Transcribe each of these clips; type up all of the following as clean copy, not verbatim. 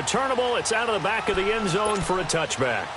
returnable. It's out of the back of the end zone for a touchback.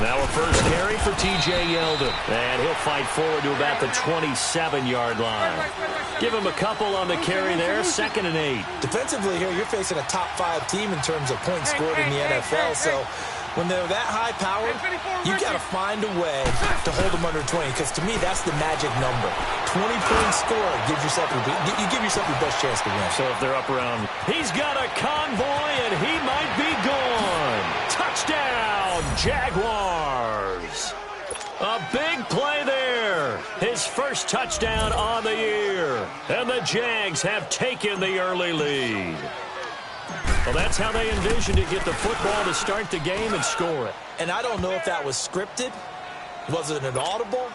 Now a first carry for T.J. Yeldon. And he'll fight forward to about the 27-yard line. Give him a couple on the carry there, 2nd and 8. Defensively here, you're facing a top-5 team in terms of points scored in the NFL. So when they're that high-powered, you got to find a way to hold them under 20. Because to me, that's the magic number. 20 points scored gives yourself you give yourself your best chance to win. So if they're up around, he's got a convoy, and he might be gone. Touchdown, Jaguars. A big play there. His first touchdown on the year. And the Jags have taken the early lead. Well, that's how they envisioned to get the football to start the game and score it. And I don't know if that was scripted. Was it an audible?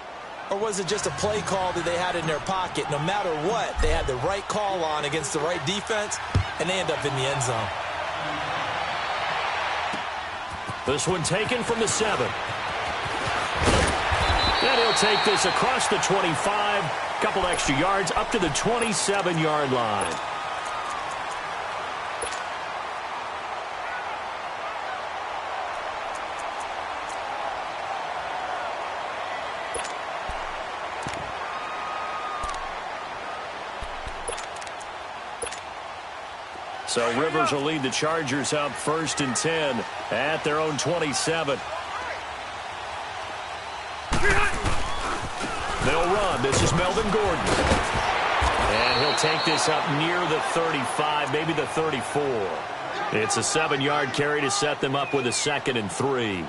Or was it just a play call that they had in their pocket? No matter what, they had the right call on against the right defense, and they end up in the end zone. This one taken from the 7. And he'll take this across the 25. Couple extra yards up to the 27-yard line. So Rivers will lead the Chargers up 1st and 10 at their own 27. They'll run. This is Melvin Gordon. And he'll take this up near the 35, maybe the 34. It's a 7-yard carry to set them up with a 2nd and 3.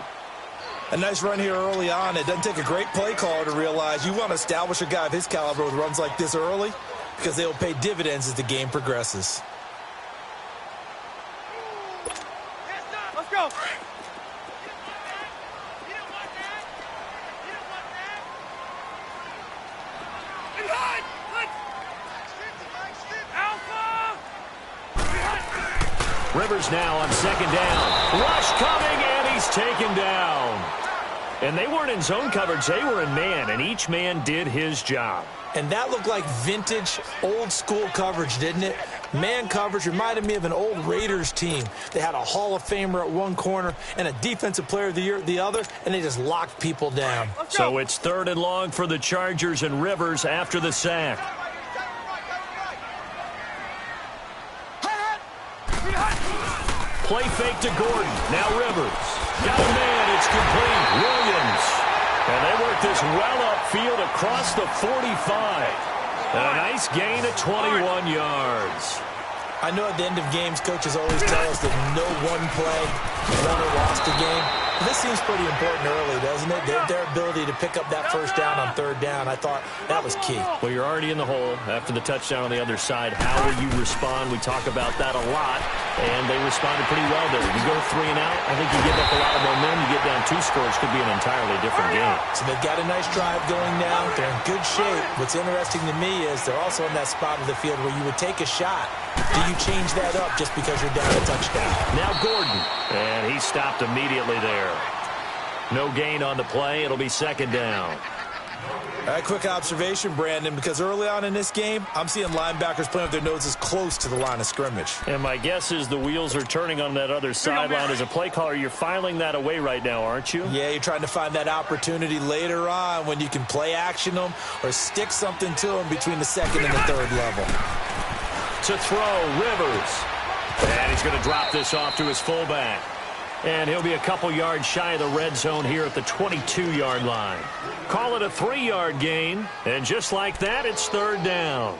A nice run here early on. It doesn't take a great play caller to realize you want to establish a guy of his caliber with runs like this early because they will pay dividends as the game progresses. Let's go. Rivers now on 2nd down. Rush coming, and he's taken down. And they weren't in zone coverage. They were in man, and each man did his job. And that looked like vintage, old-school coverage, didn't it? Man coverage reminded me of an old Raiders team. They had a Hall of Famer at one corner and a Defensive Player of the Year at the other, and they just locked people down. So it's 3rd and long for the Chargers and Rivers after the sack. Play fake to Gordon. Now Rivers. Got a man. It's complete. Williams. And they work this well upfield across the 45. And a nice gain of 21 yards. I know at the end of games, coaches always tell us that no one play won or lost a game. But this seems pretty important early, doesn't it? Their ability to pick up that first down on 3rd down, I thought that was key. Well, you're already in the hole after the touchdown on the other side. How will you respond? We talk about that a lot, and they responded pretty well there. You go 3 and out, I think you give up a lot of momentum. You get down 2 scores, could be an entirely different game. So they've got a nice drive going now. They're in good shape. What's interesting to me is they're also in that spot of the field where you would take a shot. Do you change that up just because you're down a touchdown? Now Gordon, and he stopped immediately there. No gain on the play. It'll be 2nd down. All right, quick observation, Brandon, because early on in this game, I'm seeing linebackers playing with their noses close to the line of scrimmage. And my guess is the wheels are turning on that other sideline. As a play caller, you're filing that away right now, aren't you? Yeah, you're trying to find that opportunity later on when you can play action them or stick something to them between the 2nd and the 3rd level. To throw, Rivers. And he's going to drop this off to his fullback. And he'll be a couple yards shy of the red zone here at the 22-yard line. Call it a 3-yard gain. And just like that, it's 3rd down.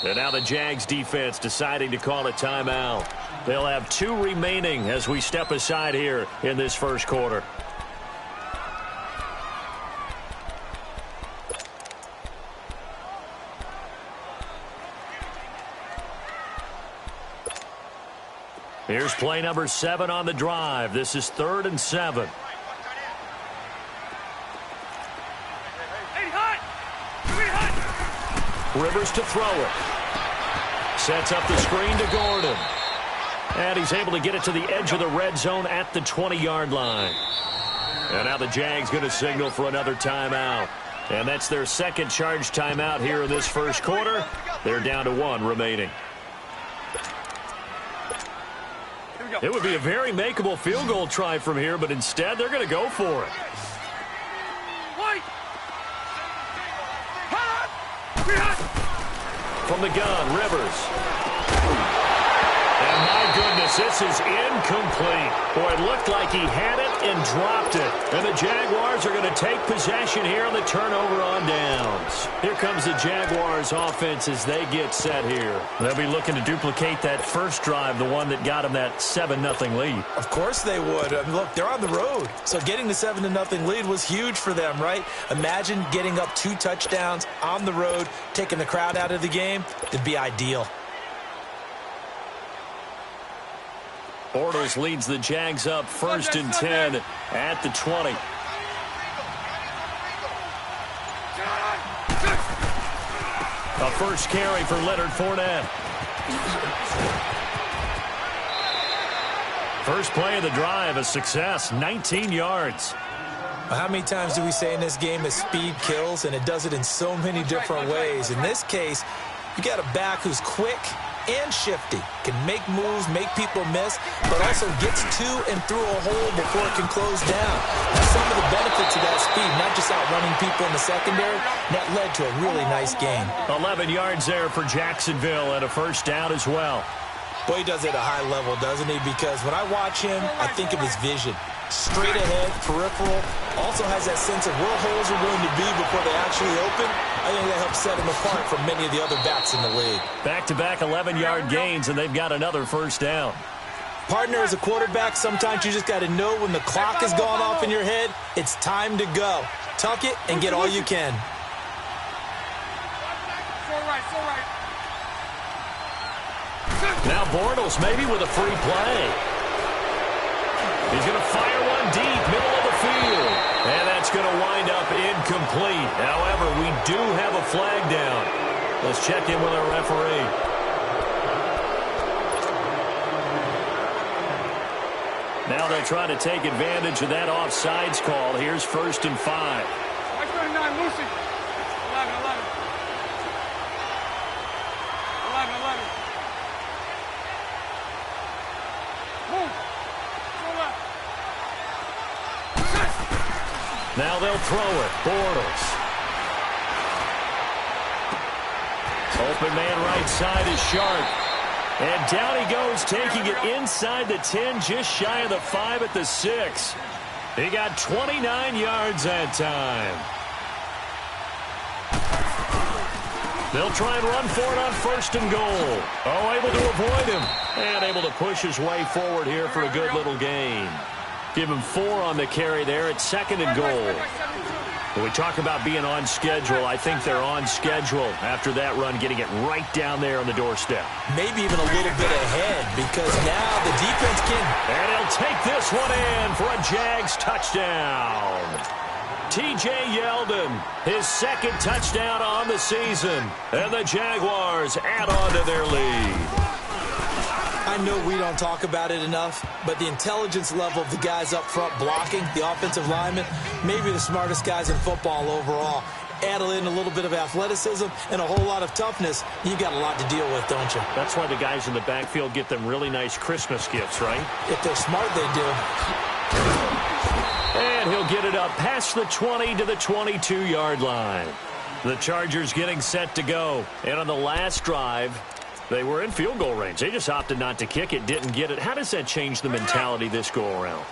And now the Jags defense deciding to call a timeout. They'll have 2 remaining as we step aside here in this first quarter. Here's play number 7 on the drive. This is 3rd and 7. Rivers to throw it. Sets up the screen to Gordon. And he's able to get it to the edge of the red zone at the 20-yard line. And now the Jags going to signal for another timeout. And that's their second charge timeout here in this first quarter. They're down to 1 remaining. It would be a very makeable field goal try from here, but instead they're going to go for it. From the gun, Rivers. And my goodness, this is incomplete. Boy, it looked like he had it and dropped it. And the Jaguars are going to take possession here on the turnover on downs. Here comes the Jaguars offense as they get set here. They'll be looking to duplicate that first drive, the one that got them that 7-0 lead. Of course they would. I mean, look, they're on the road. So getting the 7-0 lead was huge for them, right? Imagine getting up 2 touchdowns on the road, taking the crowd out of the game. It'd be ideal. Bortles leads the Jags up 1st and 10 at the 20. A first carry for Leonard Fournette. First play of the drive, a success, 19 yards. How many times do we say in this game that speed kills, and it does it in so many different ways? In this case, you got a back who's quick and shifty, can make moves, make people miss, but also gets to and through a hole before it can close down. That's some of the benefits of that speed, not just outrunning people in the secondary. That led to a really nice game. 11 yards there for Jacksonville and a first down as well. Boy, he does it at a high level, doesn't he? Because when I watch him, I think of his vision. Straight ahead, peripheral, also has that sense of where holes are going to be before they actually open. I think that helps set him apart from many of the other backs in the league. Back-to-back 11-yard gains, and they've got another first down. Partner, as a quarterback, sometimes you just got to know when the clock is going off in your head, it's time to go. Tuck it and get all you can. Now Bortles maybe with a free play. He's going to fire one deep, middle of the field. And that's going to wind up incomplete. However, we do have a flag down. Let's check in with our referee. Now they'll try to take advantage of that offsides call. Here's 1st and 5. Now they'll throw it. Bortles. Open man right side is Sharp. And down he goes, taking it inside the 10, just shy of the 5 at the 6. He got 29 yards that time. They'll try and run for it on 1st and goal. Oh, able to avoid him. And able to push his way forward here for a good little gain. Give him 4 on the carry there at 2nd and goal. When we talk about being on schedule, I think they're on schedule after that run, getting it right down there on the doorstep. Maybe even a little bit ahead, because now the defense can. And he'll take this one in for a Jags touchdown. T.J. Yeldon, his 2nd touchdown on the season. And the Jaguars add on to their lead. I know we don't talk about it enough, but the intelligence level of the guys up front blocking, the offensive linemen, maybe the smartest guys in football overall. Add in a little bit of athleticism and a whole lot of toughness, you got a lot to deal with, don't you? That's why the guys in the backfield get them really nice Christmas gifts, right? If they're smart, they do. And he'll get it up past the 20 to the 22-yard line. The Chargers getting set to go. And on the last drive, they were in field goal range. They just opted not to kick it, didn't get it. How does that change the mentality this go-around?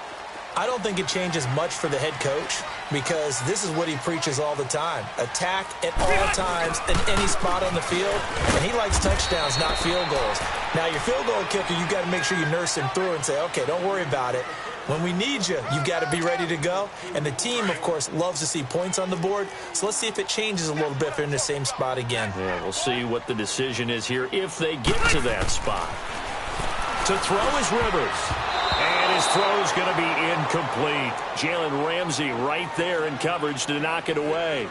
I don't think it changes much for the head coach, because this is what he preaches all the time. Attack at all times in any spot on the field, and he likes touchdowns, not field goals. Now, your field goal kicker, you've got to make sure you nurse him through and say, okay, don't worry about it. When we need you, you've got to be ready to go. And the team, of course, loves to see points on the board. So let's see if it changes a little bit if they're in the same spot again. Yeah, we'll see what the decision is here if they get to that spot. To throw is Rivers. And his throw is going to be incomplete. Jalen Ramsey right there in coverage to knock it away.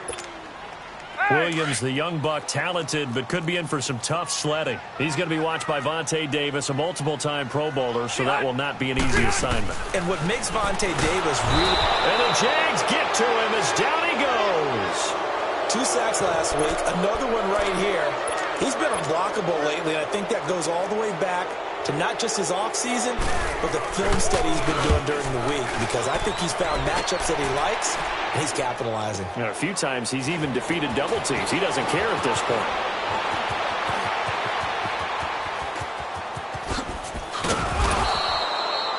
Williams, the young buck, talented, but could be in for some tough sledding. He's going to be watched by Vontae Davis, a multiple-time Pro Bowler, so that will not be an easy assignment. And what makes Vontae Davis really... And the Jags get to him as down he goes. 2 sacks last week, another one right here. He's been unblockable lately, and I think that goes all the way back to not just his offseason, but the film study he's been doing during the week, because I think he's found matchups that he likes, and he's capitalizing. You know, a few times he's even defeated double teams. He doesn't care at this point.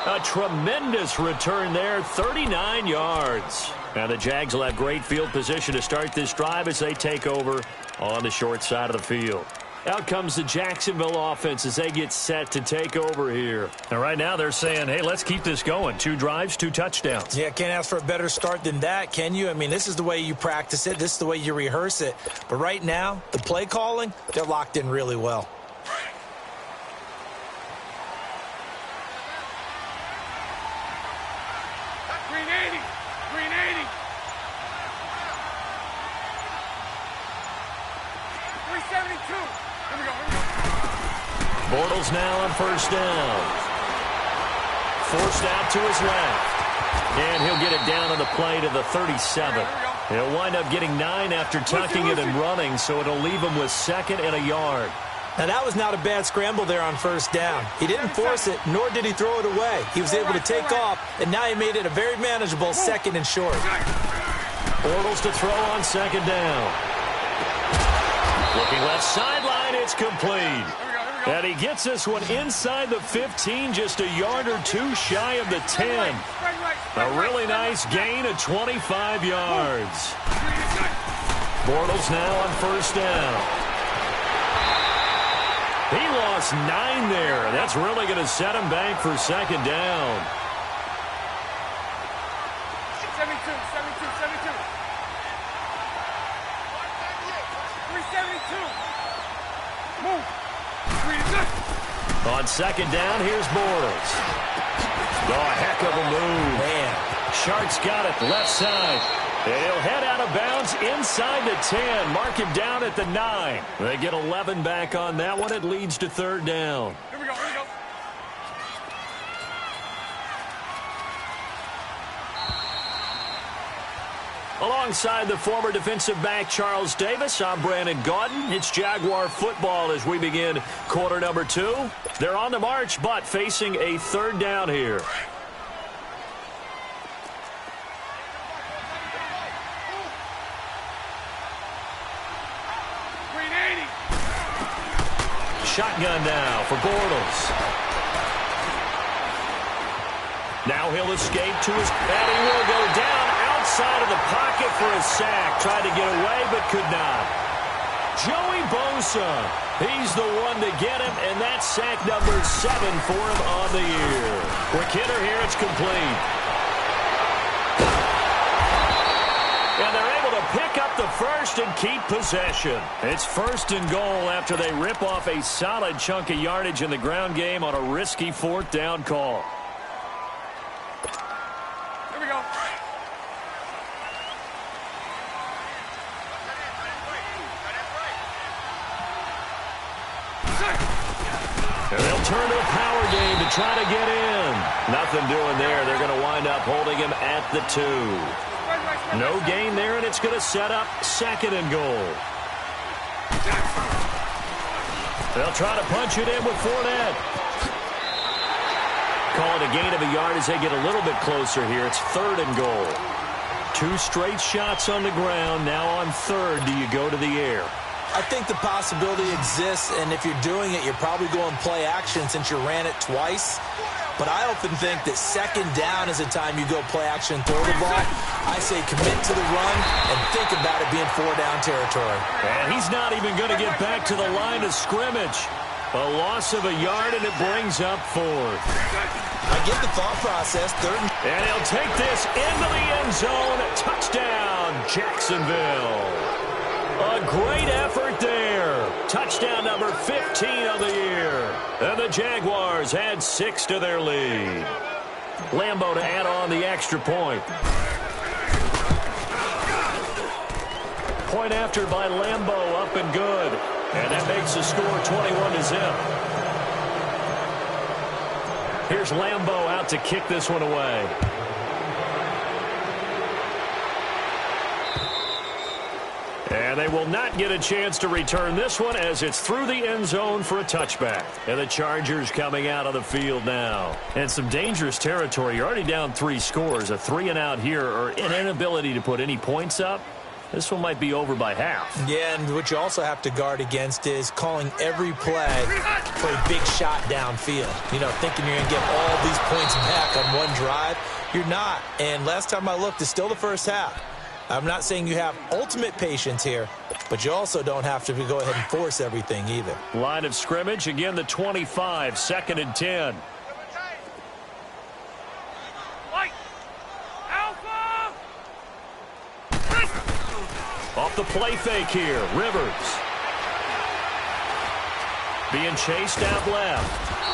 A tremendous return there, 39 yards. Now the Jags will have great field position to start this drive as they take over on the short side of the field. Out comes the Jacksonville offense as they get set to take over here. And right now they're saying, hey, let's keep this going. 2 drives, 2 touchdowns. Yeah, can't ask for a better start than that, can you? I mean, this is the way you practice it. This is the way you rehearse it. But right now, the play calling, they're locked in really well. Bortles now on first down. Forced out to his left. And he'll get it down on the play to the 37. He'll wind up getting 9 after tucking it and running, so it'll leave him with 2nd and a yard. Now, that was not a bad scramble there on first down. He didn't force it, nor did he throw it away. He was able to take off, and now he made it a very manageable 2nd and short. Bortles to throw on 2nd down. Looking left sideline, it's complete. And he gets this one inside the 15, just a yard or 2 shy of the 10. A really nice gain of 25 yards. Bortles now on first down. He lost 9 there. That's really going to set him back for 2nd down. 72. 372. Move. On 2nd down, here's Bortles. Oh, a heck of a move. Man. Shark's got it left side. And he'll head out of bounds inside the 10. Mark him down at the 9. They get 11 back on that one. It leads to 3rd down. Here we go. Alongside the former defensive back Charles Davis, I'm Brandon Gaudin. It's Jaguar football as we begin quarter number 2. They're on the march, but facing a 3rd down here. Shotgun now for Bortles. Now he'll escape to his... And he will go down outside of the pocket for a sack. Tried to get away, but could not. Joey Bosa. He's the one to get him, and that's sack number 7 for him on the year. Quick hitter here, it's complete. And they're able to pick up the first and keep possession. It's 1st and goal after they rip off a solid chunk of yardage in the ground game on a risky 4th down call. Here we go. And they'll turn to a power game to try to get in. Nothing doing there. They're going to wind up holding him at the 2. No gain there, and it's going to set up 2nd and goal. They'll try to punch it in with Fournette. Call it a gain of a yard as they get a little bit closer here. It's 3rd and goal. 2 straight shots on the ground. Now on 3rd, do you go to the air? I think the possibility exists, and if you're doing it, you're probably going play action since you ran it twice. But I often think that 2nd down is the time you go play action and throw the ball. I say commit to the run and think about it being 4 down territory. And he's not even going to get back to the line of scrimmage. A loss of a yard, and it brings up fourth. I get the thought process. And he'll take this into the end zone. Touchdown, Jacksonville. A great effort there. Touchdown number 15 of the year. And the Jaguars add 6 to their lead. Lambeau to add on the extra point. Point after by Lambeau, up and good. And that makes the score 21-0. Here's Lambeau out to kick this one away. And they will not get a chance to return this one as it's through the end zone for a touchback. And the Chargers coming out of the field now. And some dangerous territory. You're already down 3 scores. A 3-and-out here or an inability to put any points up. This one might be over by half. Yeah, and what you also have to guard against is calling every play for a big shot downfield. You know, thinking you're going to get all these points back on one drive. You're not. And last time I looked, it's still the first half. I'm not saying you have ultimate patience here, but you also don't have to go ahead and force everything either. Line of scrimmage, again the 25, 2nd and 10. Off the play fake here, Rivers. Being chased out left.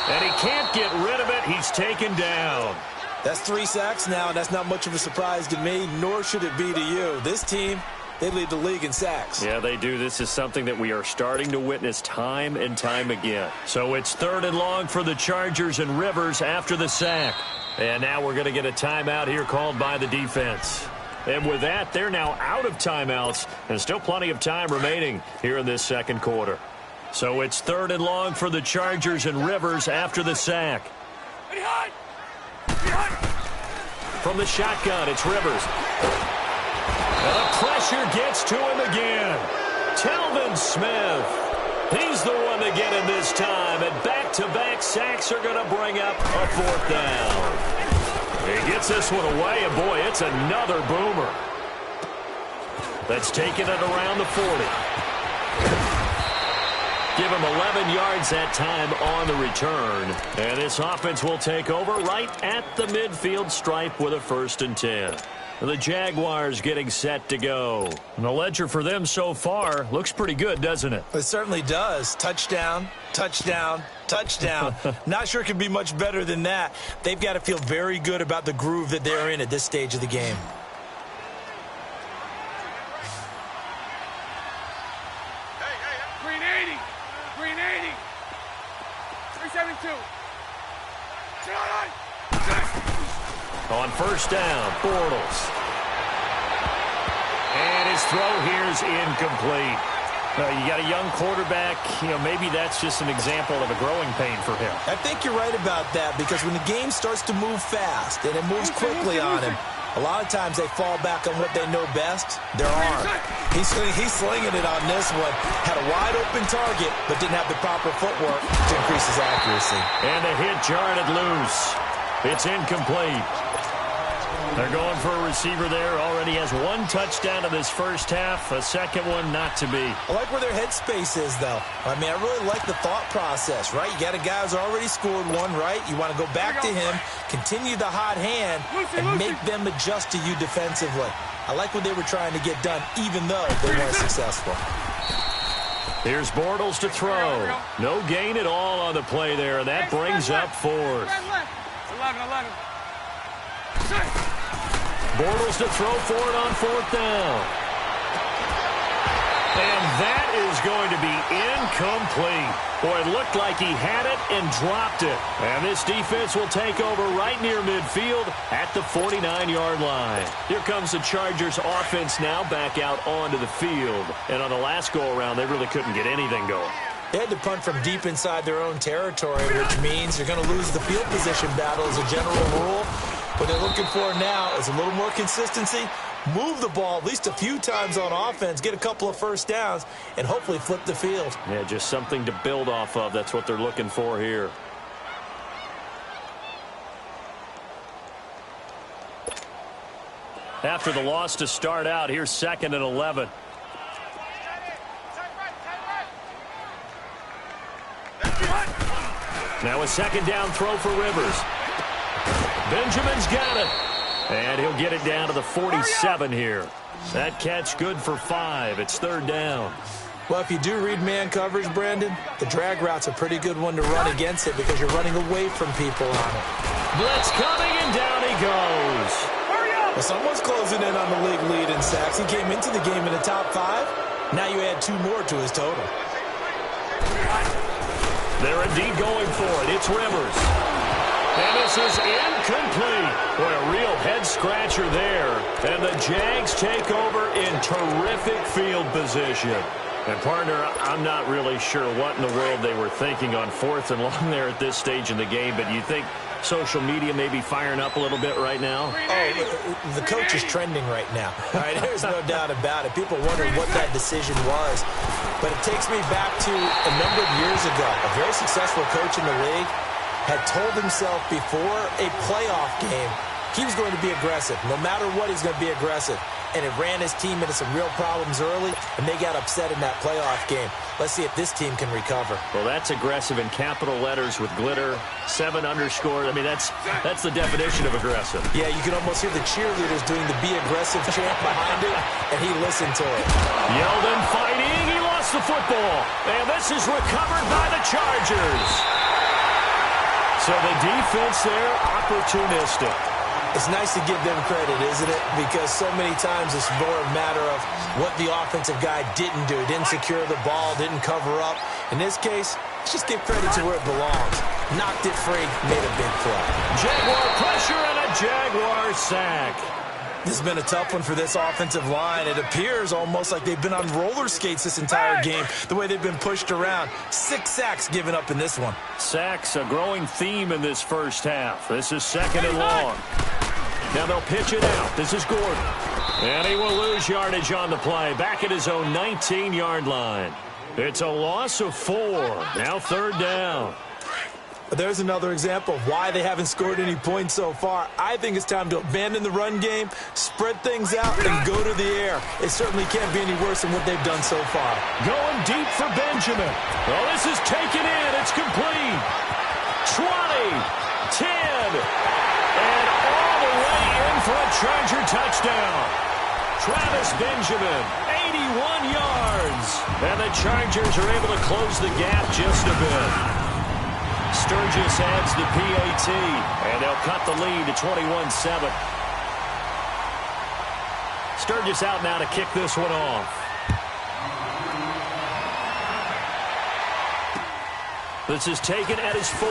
And he can't get rid of it. He's taken down. That's 3 sacks now, and that's not much of a surprise to me, nor should it be to you. This team, they lead the league in sacks. Yeah, they do. This is something that we are starting to witness time and time again. So it's 3rd and long for the Chargers and Rivers after the sack. And now we're going to get a timeout here called by the defense. And with that, they're now out of timeouts, and still plenty of time remaining here in this second quarter. So it's 3rd and long for the Chargers and Rivers after the sack. From the shotgun, it's Rivers. And the pressure gets to him again. Telvin Smith. He's the one to get him this time, and back-to-back sacks are going to bring up a 4th down. He gets this one away, and boy, it's another boomer. That's taken it around the 40. Give him 11 yards that time on the return. And this offense will take over right at the midfield stripe with a 1st and 10. The Jaguars getting set to go. And the ledger for them so far looks pretty good, doesn't it? It certainly does. Touchdown, touchdown, touchdown. Not sure it could be much better than that. They've got to feel very good about the groove that they're in at this stage of the game. Green 80. Green 80. 372. On 1st down, Bortles. And his throw here is incomplete. You got a young quarterback, maybe that's just an example of a growing pain for him. I think you're right about that, because when the game starts to move fast and it moves quickly on him, a lot of times they fall back on what they know best, their arm. He's slinging it on this one. Had a wide open target, but didn't have the proper footwork to increase his accuracy. And the hit jarred it loose. It's incomplete. They're going for a receiver there. Already has 1 touchdown in this first half. A second one not to be. I like where their headspace is, though. I mean, I really like the thought process, right? You got a guy who's already scored 1, right? You want to go back to him, continue the hot hand, and make them adjust to you defensively. I like what they were trying to get done, even though they weren't successful. Here's Bortles to throw. No gain at all on the play there, and that brings up 4th. 11. Bortles to throw for it on 4th down. And that is going to be incomplete. Boy, it looked like he had it and dropped it. And this defense will take over right near midfield at the 49-yard line. Here comes the Chargers offense now back out onto the field. And on the last go-around, they really couldn't get anything going. They had to punt from deep inside their own territory, which means you're going to lose the field position battle as a general rule. What they're looking for now is a little more consistency, move the ball at least a few times on offense, get a couple of 1st downs, and hopefully flip the field. Yeah, just something to build off of. That's what they're looking for here. After the loss to start out, here's 2nd and 11. Now a second down throw for Rivers. Benjamin's got it. And he'll get it down to the 47 here. That catch good for 5. It's third down. Well, if you do read man coverage, Brandon, the drag route's a pretty good one to run against it because you're running away from people on it. Blitz coming, and down he goes. Well, someone's closing in on the league lead in sacks. He came into the game in the top 5. Now you add 2 more to his total. They're indeed going for it. It's Rivers. And this is incomplete. Boy, a real head-scratcher there. And the Jags take over in terrific field position. And, partner, I'm not really sure what in the world they were thinking on 4th and long there at this stage in the game, but you think social media may be firing up a little bit right now? Oh, the coach is trending right now. All right, there's no doubt about it. People wonder what that decision was. But it takes me back to a number of years ago. A very successful coach in the league had told himself before a playoff game he was going to be aggressive. No matter what, he's going to be aggressive. And it ran his team into some real problems early, and they got upset in that playoff game. Let's see if this team can recover. Well, that's aggressive in capital letters with glitter, 7 underscore. I mean, that's the definition of aggressive. Yeah, you can almost hear the cheerleaders doing the be aggressive chant behind it, and he listened to it. Yeldon fighting. He lost the football. And this is recovered by the Chargers. So the defense there, opportunistic. It's nice to give them credit, isn't it? Because so many times it's more a matter of what the offensive guy didn't do. Didn't secure the ball, didn't cover up. In this case, let's just give credit to where it belongs. Knocked it free, made a big play. Jaguar pressure and a Jaguar sack. This has been a tough one for this offensive line. It appears almost like they've been on roller skates this entire game, the way they've been pushed around. 6 sacks given up in this one. Sacks, a growing theme in this first half. This is 2nd and long. Now they'll pitch it out. This is Gordon. And he will lose yardage on the play. Back at his own 19-yard line. It's a loss of 4. Now 3rd down. There's another example of why they haven't scored any points so far. I think it's time to abandon the run game, spread things out, and go to the air. It certainly can't be any worse than what they've done so far. Going deep for Benjamin. Oh, this is taken in. It's complete. 20, 10, and all the way in for a Charger touchdown. Travis Benjamin, 81 yards. And the Chargers are able to close the gap just a bit. Sturgis adds the PAT, and they'll cut the lead to 21-7. Sturgis out now to kick this one off. This is taken at his 4.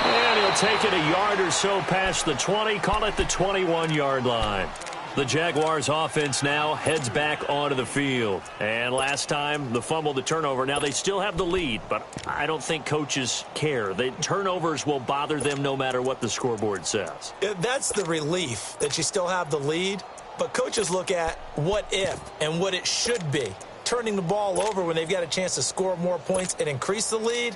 And he'll take it a yard or so past the 20, call it the 21-yard line. The Jaguars offense now heads back onto the field. And last time, the fumble, the turnover. Now they still have the lead, but I don't think coaches care. The turnovers will bother them no matter what the scoreboard says. That's the relief, that you still have the lead. But coaches look at what if and what it should be. Turning the ball over when they've got a chance to score more points and increase the lead,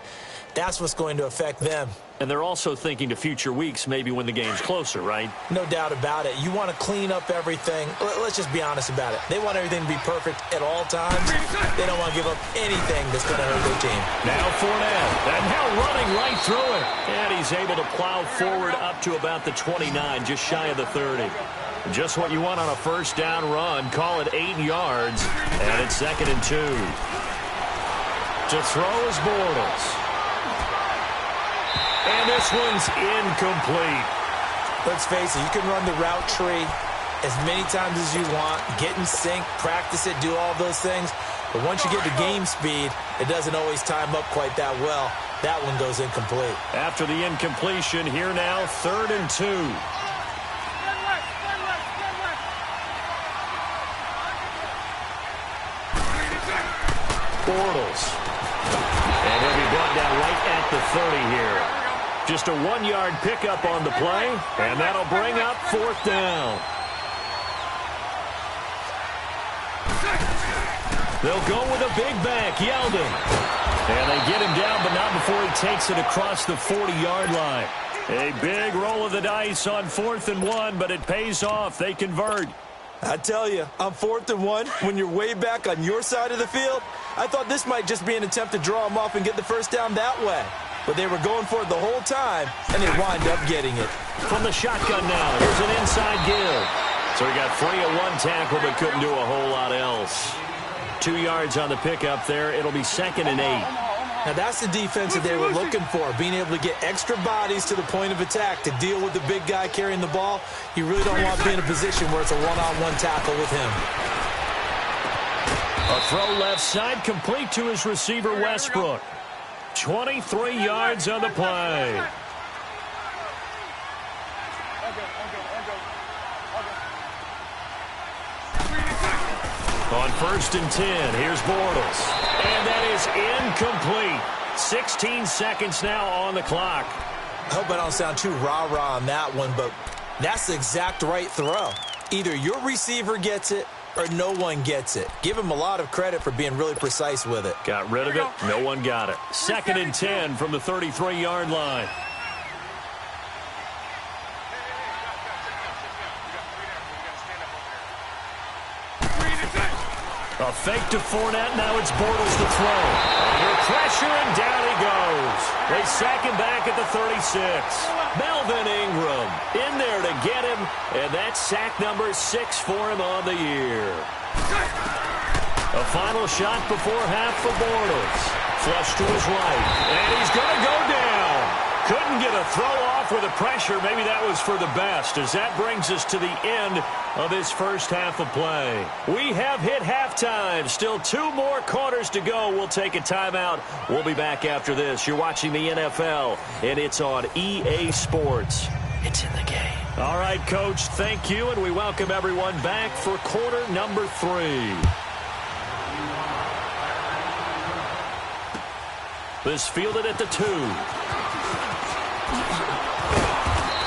that's what's going to affect them. And they're also thinking to future weeks, maybe when the game's closer, right? No doubt about it. You want to clean up everything. Let's just be honest about it. They want everything to be perfect at all times. They don't want to give up anything that's going to hurt their team. Now Fournette, and now running right through it. And he's able to plow forward up to about the 29, just shy of the 30. Just what you want on a first down run. Call it 8 yards, and it's 2nd and 2. To throw is Bortles. And this one's incomplete. Let's face it, you can run the route tree as many times as you want, get in sync, practice it, do all those things. But once you get to game speed, it doesn't always time up quite that well. That one goes incomplete. After the incompletion, here now, 3rd and 2. Bortles. And he'll be brought down right at the 30 here. Just a 1-yard pickup on the play, and that'll bring up 4th down. They'll go with a big back, Yeldon. And they get him down, but not before he takes it across the 40-yard line. A big roll of the dice on 4th and 1, but it pays off. They convert. I tell you, on 4th and 1, when you're way back on your side of the field, I thought this might just be an attempt to draw them off and get the first down that way. But they were going for it the whole time, and they wind up getting it. From the shotgun now, here's an inside give. So he got free of one tackle, but couldn't do a whole lot else. 2 yards on the pickup there. It'll be 2nd and 8. Now, that's the defense that they were looking for, being able to get extra bodies to the point of attack to deal with the big guy carrying the ball. You really don't want to be in a position where it's a one-on-one tackle with him. A throw left side, complete to his receiver, Westbrook. 23 yards on the play. On 1st and 10, here's Bortles. And that is incomplete. 16 seconds now on the clock. I hope I don't sound too rah-rah on that one, but that's the exact right throw. Either your receiver gets it or no one gets it. Give him a lot of credit for being really precise with it. Got rid of it. No one got it. 2nd and 10 from the 33-yard line. A fake to Fournette. Now it's Bortles to throw. Under pressure, and down he goes. They sack him back at the 36. Melvin Ingram in there to get him, and that's sack number 6 for him on the year. A final shot before half for Bortles. Flush to his right, and he's going to go down. Couldn't get a throw off with the pressure. Maybe that was for the best, as that brings us to the end of this first half of play. We have hit halftime. Still 2 more quarters to go. We'll take a timeout. We'll be back after this. You're watching the NFL, and it's on EA Sports. It's in the game. All right, Coach, thank you, and we welcome everyone back for quarter number 3. This fielded at the 2.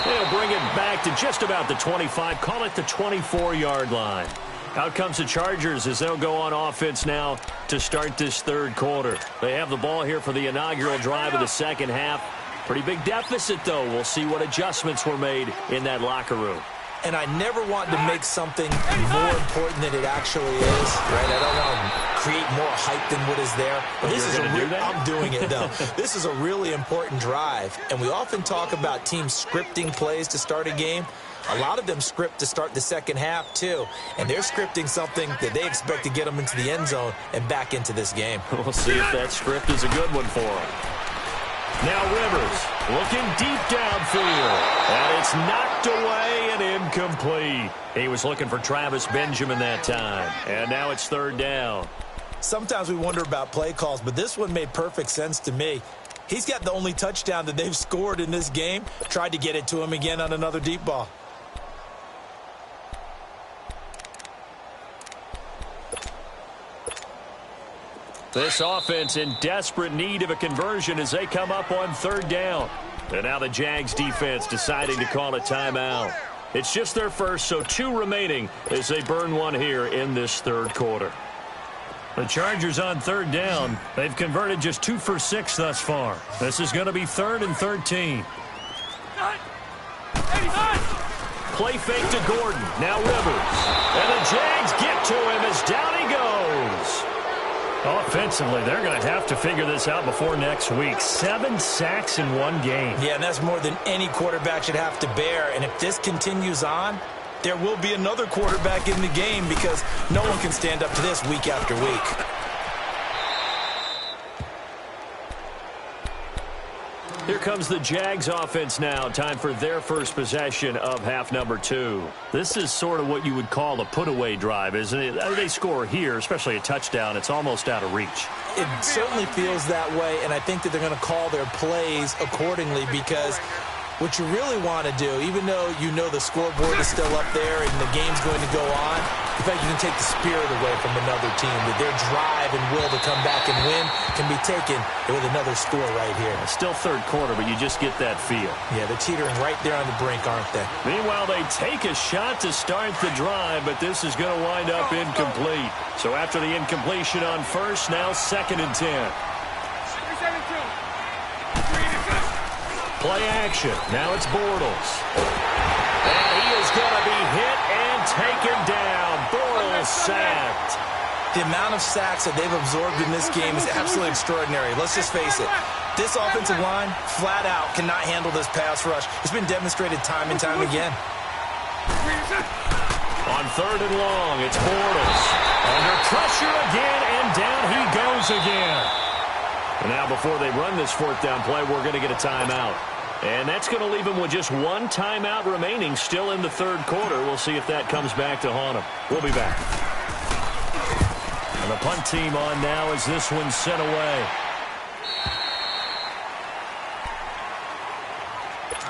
They'll bring it back to just about the 25. Call it the 24-yard line. Out comes the Chargers as they'll go on offense now to start this 3rd quarter. They have the ball here for the inaugural drive of the 2nd half. Pretty big deficit, though. We'll see what adjustments were made in that locker room. And I never want to make something more important than it actually is, right? I don't want to create more hype than what is there. But this is I'm doing it, though. This is a really important drive. And we often talk about teams scripting plays to start a game. A lot of them script to start the 2nd half, too. And they're scripting something that they expect to get them into the end zone and back into this game. We'll see if that script is a good one for them. Now Rivers looking deep downfield, and it's knocked away and incomplete. He was looking for Travis Benjamin that time, and now it's 3rd down. Sometimes we wonder about play calls, but this one made perfect sense to me. He's got the only touchdown that they've scored in this game. Tried to get it to him again on another deep ball. This offense in desperate need of a conversion as they come up on 3rd down. And now the Jags defense deciding to call a timeout. It's just their first, so 2 remaining as they burn one here in this 3rd quarter. The Chargers on 3rd down. They've converted just 2 for 6 thus far. This is going to be 3rd and 13. Play fake to Gordon. Now Rivers. And the Jags get to him as down he goes. Offensively, they're going to have to figure this out before next week. 7 sacks in 1 game. Yeah, and that's more than any quarterback should have to bear. And if this continues on, there will be another quarterback in the game because no one can stand up to this week after week. Here comes the Jags offense now. Time for their first possession of half number 2. This is sort of what you would call a put-away drive, isn't it? They score here, especially a touchdown. It's almost out of reach. It certainly feels that way, and I think that they're going to call their plays accordingly because what you really want to do, even though you know the scoreboard is still up there and the game's going to go on, in fact, you can take the spirit away from another team, that their drive and will to come back and win can be taken with another score right here. It's still 3rd quarter, but you just get that feel. Yeah, they're teetering right there on the brink, aren't they? Meanwhile, they take a shot to start the drive, but this is going to wind up incomplete. So after the incompletion on 1st, now 2nd and 10. Play action. Now it's Bortles. And he is going to be hit and taken down. Bortles sacked. The amount of sacks that they've absorbed in this game is absolutely extraordinary. Let's just face it. This offensive line, flat out, cannot handle this pass rush. It's been demonstrated time and time again. On 3rd and long, it's Bortles. Under pressure again, and down he goes again. And now before they run this 4th down play, we're going to get a timeout. And that's going to leave him with just one timeout remaining still in the 3rd quarter. We'll see if that comes back to haunt him. We'll be back. And the punt team on now as this one's sent away.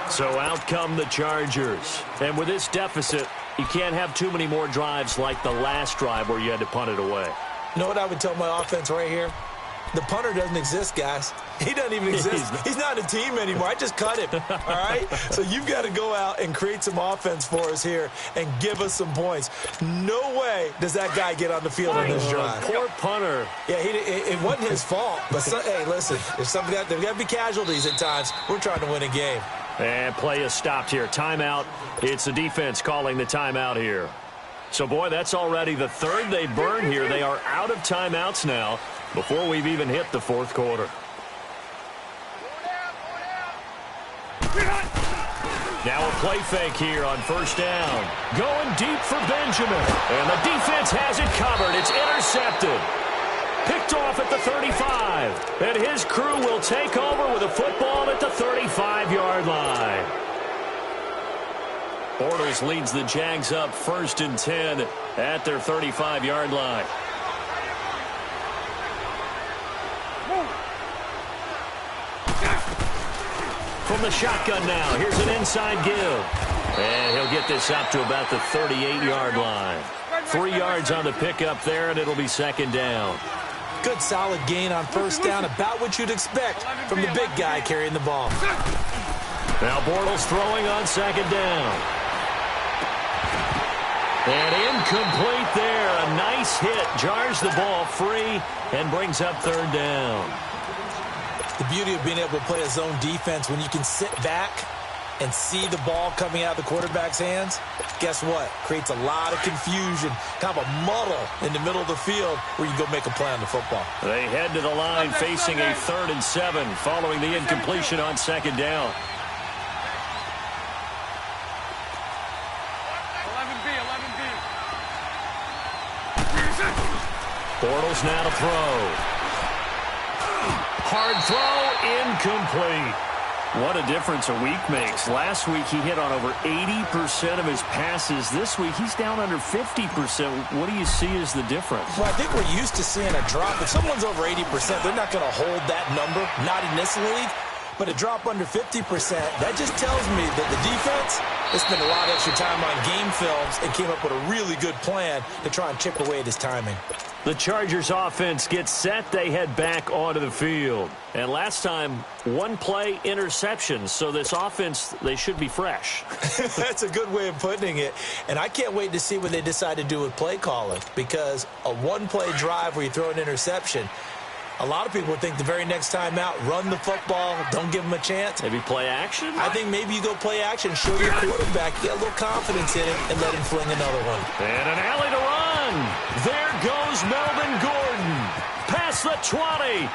So out come the Chargers. And with this deficit, you can't have too many more drives like the last drive where you had to punt it away. You know what I would tell my offense right here? The punter doesn't exist, guys. He doesn't even exist. He's not a team anymore. I just cut him, all right? So you've got to go out and create some offense for us here and give us some points. No way does that guy get on the field on this drive. Poor punter. Yeah, it wasn't his fault. But, hey, listen, there's got to be casualties at times. We're trying to win a game. And play is stopped here. Timeout. It's the defense calling the timeout here. So, boy, that's already the 3rd they burn here. They are out of timeouts now before we've even hit the 4th quarter. Now a play fake here on 1st down. Going deep for Benjamin. And the defense has it covered. It's intercepted. Picked off at the 35. And his crew will take over with a football at the 35-yard line. Bortles leads the Jags up 1st and 10 at their 35-yard line. From the shotgun now, here's an inside give. And he'll get this up to about the 38-yard line. 3 yards on the pickup there, and it'll be 2nd down. Good solid gain on 1st down, about what you'd expect from the big guy carrying the ball. Now Bortles throwing on 2nd down. And incomplete there. A nice hit. Jars the ball free and brings up 3rd down. The beauty of being able to play a zone defense when you can sit back and see the ball coming out of the quarterback's hands, guess what? Creates a lot of confusion, kind of a muddle in the middle of the field where you go make a play on the football. They head to the line facing a 3rd and 7 following the incompletion on 2nd down. 11B. Bortles now to throw. Hard throw, incomplete. What a difference a week makes. Last week he hit on over 80% of his passes. This week he's down under 50%. What do you see as the difference? Well, I think we're used to seeing a drop. If someone's over 80%, they're not going to hold that number, not in this league. But a drop under 50%, that just tells me that the defense has spent a lot of extra time on game films and came up with a really good plan to try and chip away at his timing. The Chargers offense gets set. They head back onto the field. And last time, 1 play interception. So this offense, they should be fresh. That's a good way of putting it. And I can't wait to see what they decide to do with play calling. Because a 1-play drive where you throw an interception, a lot of people think the very next time out, run the football, don't give them a chance. Maybe play action? I think maybe you go play action, show your quarterback, get a little confidence in him, and let him fling another one. And an alley to run. There goes Melvin Gordon. Past the 20.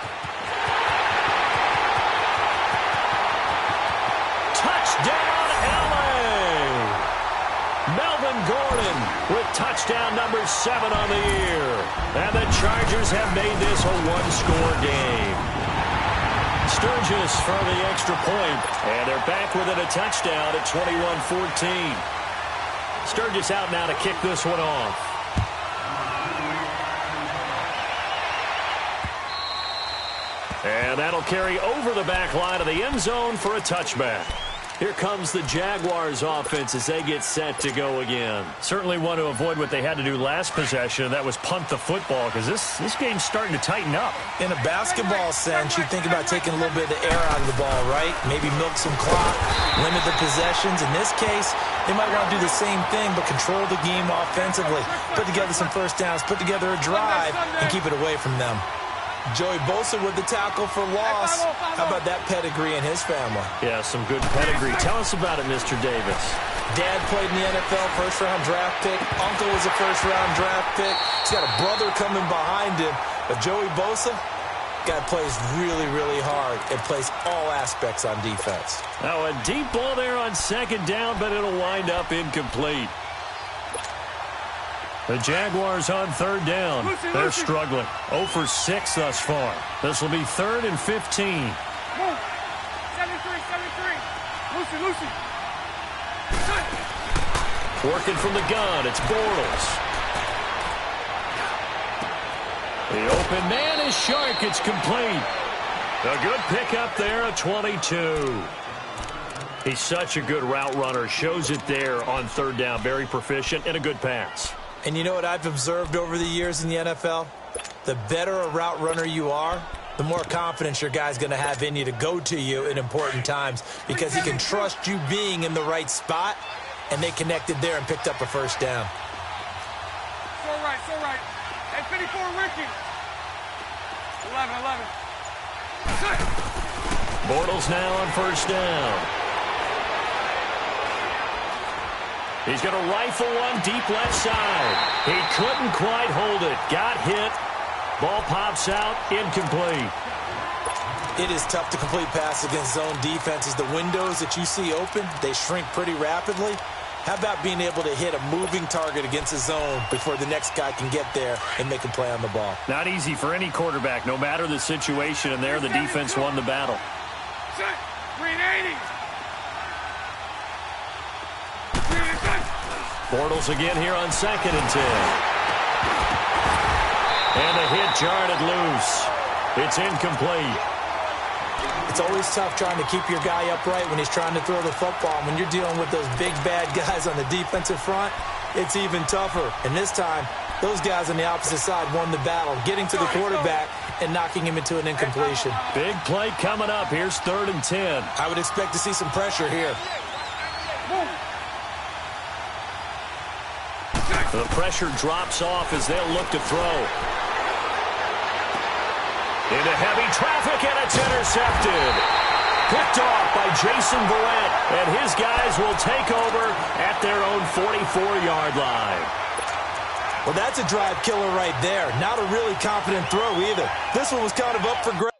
Touchdown, LA. Melvin Gordon with touchdown number 7 on the year. And the Chargers have made this a 1-score game. Sturgis for the extra point. And they're back within a touchdown at 21-14. Sturgis out now to kick this one off. And that'll carry over the back line of the end zone for a touchback. Here comes the Jaguars offense as they get set to go again. Certainly want to avoid what they had to do last possession. That was punt the football because this game's starting to tighten up. In a basketball sense, you think about taking a little bit of the air out of the ball, right? Maybe milk some clock, limit the possessions. In this case, they might want to do the same thing but control the game offensively. Put together some first downs, put together a drive, and keep it away from them. Joey Bosa with the tackle for loss. How about that pedigree in his family? Yeah, some good pedigree. Tell us about it, Mr. Davis. Dad played in the NFL, first-round draft pick. Uncle was a first-round draft pick. He's got a brother coming behind him. But Joey Bosa, guy plays really, really hard and plays all aspects on defense. Now a deep ball there on second down, but it'll wind up incomplete. The Jaguars on third down. They're struggling. 0 for 6 thus far. This will be 3rd and 15. Move. 7-3. Lucy. Working from the gun, it's Bortles. The open man is Shark. It's complete. A good pickup there, a 22. He's such a good route runner. Shows it there on third down. Very proficient and a good pass. And you know what I've observed over the years in the NFL? The better a route runner you are, the more confidence your guy's going to have in you to go to you in important times because he can trust you being in the right spot, and they connected there and picked up a first down. So right. And 54, Ricky. 11. Bortles now on first down. He's going to rifle one deep left side. He couldn't quite hold it. Got hit. Ball pops out. Incomplete. It is tough to complete passes against zone defenses. The windows that you see open, they shrink pretty rapidly. How about being able to hit a moving target against a zone before the next guy can get there and make a play on the ball? Not easy for any quarterback, no matter the situation, and there the defense won the battle. 380. Bortles again here on 2nd and 10. And the hit jarred it loose. It's incomplete. It's always tough trying to keep your guy upright when he's trying to throw the football. When you're dealing with those big, bad guys on the defensive front, it's even tougher. And this time, those guys on the opposite side won the battle, getting to the quarterback and knocking him into an incompletion. Big play coming up. Here's 3rd and 10. I would expect to see some pressure here. The pressure drops off as they'll look to throw. Into heavy traffic, and it's intercepted. Picked off by Jason Verrett, and his guys will take over at their own 44-yard line. Well, that's a drive killer right there. Not a really confident throw either. This one was kind of up for grabs.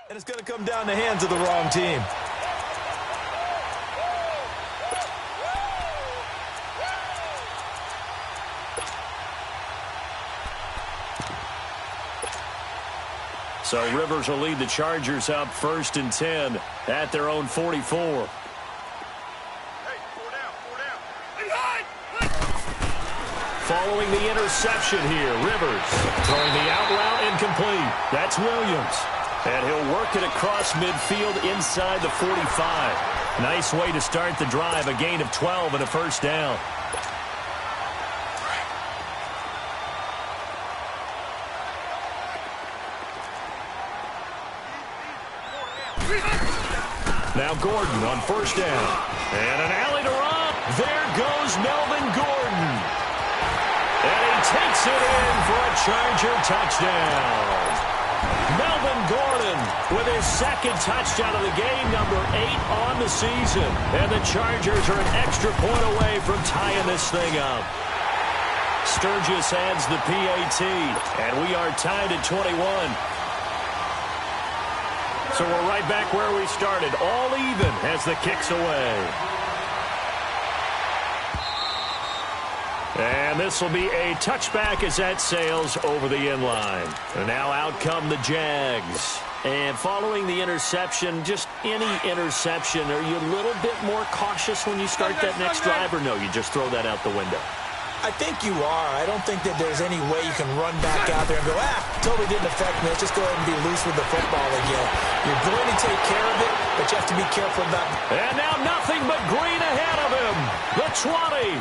And it's going to come down the hands of the wrong team. So Rivers will lead the Chargers up 1st and 10 at their own 44. Following the interception here, Rivers throwing the out route incomplete. That's Williams. And he'll work it across midfield inside the 45. Nice way to start the drive. A gain of 12 and a first down. Now Gordon on first down. And an alley to Rob. There goes Melvin Gordon. And he takes it in for a Charger touchdown. Melvin Gordon with his 2nd touchdown of the game, number 8 on the season. And the Chargers are an extra point away from tying this thing up. Sturgis adds the PAT, and we are tied at 21. So we're right back where we started, all even as the kick's away. And this will be a touchback as that sails over the end line. And now out come the Jags. And following the interception, just any interception, are you a little bit more cautious when you start that next drive, or no, you just throw that out the window? I think you are. I don't think that there's any way you can run back out there and go, totally didn't affect me. Let's just go ahead and be loose with the football again. You're going to take care of it, but you have to be careful about. And now nothing but green ahead of him. The 20.